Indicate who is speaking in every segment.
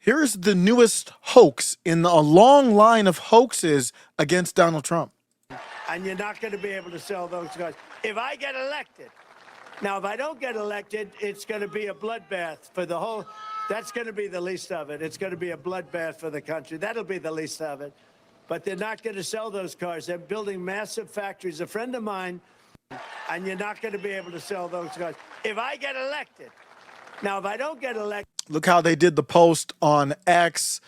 Speaker 1: Here's the newest hoax in a long line of hoaxes against Donald Trump.
Speaker 2: And you're not going to be able to sell those guns. If I get elected, now if I don't get elected, it's going to be a bloodbath for the whole, that's going to be the least of it. It's going to be a bloodbath for the country. That'll be the least of it. But they're not going to sell those cars. They're building massive factories. A friend of mine, and you're not going to be able to sell those cars. If I get elected, now if I don't get elected.
Speaker 1: Look how they did the post on X.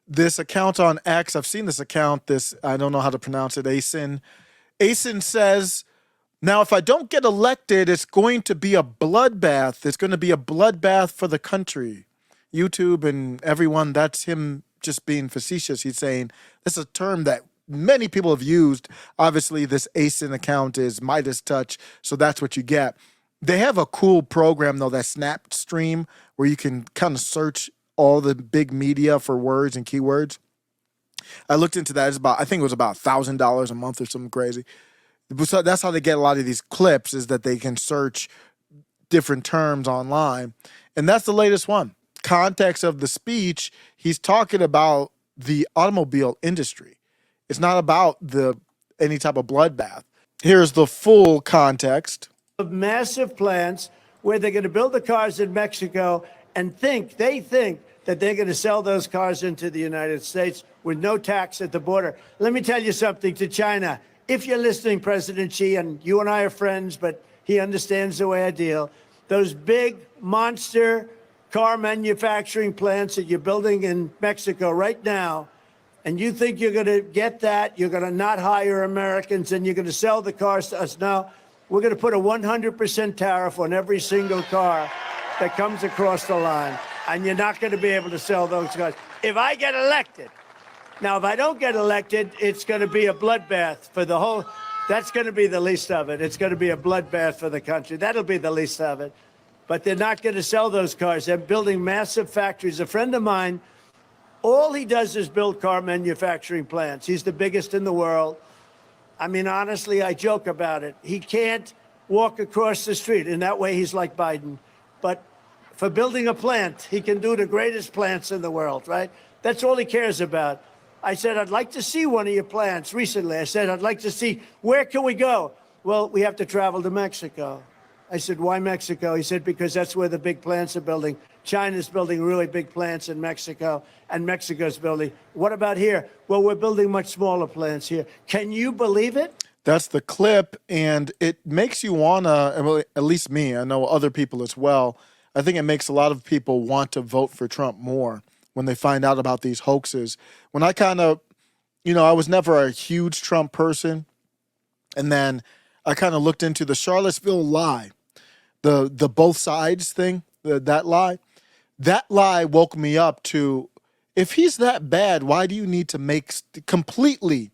Speaker 1: This account on X, I've seen this account, I don't know how to pronounce it, ASIN. ASIN says, now if I don't get elected, it's going to be a bloodbath. It's going to be a bloodbath for the country. YouTube and everyone, that's him just being facetious. He's saying, this is a term that many people have used. Obviously, this ASIN account is Midas Touch, so that's what you get. They have a cool program, though, that Snapstream, where you can kind of search all the big media for words and keywords. I looked into that. I think it was about $1,000 a month or something crazy. So that's how they get a lot of these clips, is that they can search different terms online. And that's the latest one. Context of the speech, he's talking about the automobile industry. It's not about any type of bloodbath. Here's the full context.
Speaker 2: Of massive plants where they're going to build the cars in Mexico and they think that they're going to sell those cars into the United States with no tax at the border. Let me tell you something to China. If you're listening, President Xi, and you and I are friends, but he understands the way I deal, those big monster car manufacturing plants that you're building in Mexico right now, and you think you're going to get that, you're going to not hire Americans, and you're going to sell the cars to us now. We're going to put a 100% tariff on every single car that comes across the line, and you're not going to be able to sell those cars. If I get elected, now if I don't get elected, it's going to be a bloodbath for the whole, that's going to be the least of it. It's going to be a bloodbath for the country. That'll be the least of it. But they're not going to sell those cars. They're building massive factories. A friend of mine, all he does is build car manufacturing plants. He's the biggest in the world. I mean, honestly, I joke about it. He can't walk across the street. In that way, he's like Biden. But for building a plant, he can do the greatest plants in the world, right? That's all he cares about. I said, I'd like to see one of your plants recently. I said, I'd like to see, where can we go? Well, we have to travel to Mexico. I said, why Mexico? He said, because that's where the big plants are building. China's building really big plants in Mexico, and Mexico's building. What about here? Well, we're building much smaller plants here. Can you believe it?
Speaker 1: That's the clip, and it makes you want to, well, at least me, I know other people as well, I think it makes a lot of people want to vote for Trump more when they find out about these hoaxes. When I kind of, I was never a huge Trump person, and then I kind of looked into the Charlottesville lie, the both sides thing, that lie. That lie woke me up to, if he's that bad, why do you need to completely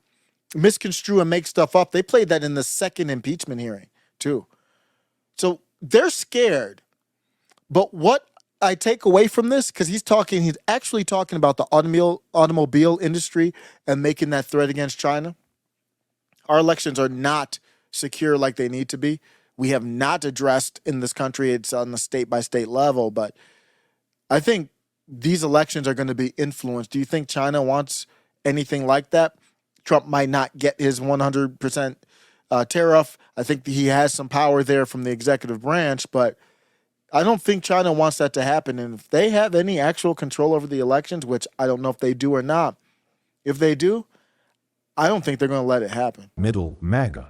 Speaker 1: misconstrue and make stuff up? They played that in the second impeachment hearing too. So they're scared. But what I take away from this, because he's actually talking about the automobile industry and making that threat against China. Our elections are not secure like they need to be. We have not addressed in this country, it's on the state-by-state level, but I think these elections are going to be influenced. Do you think China wants anything like that? Trump might not get his 100% tariff. I think he has some power there from the executive branch, but I don't think China wants that to happen. And if they have any actual control over the elections, which I don't know if they do or not, if they do, I don't think they're going to let it happen.
Speaker 3: Middle MAGA.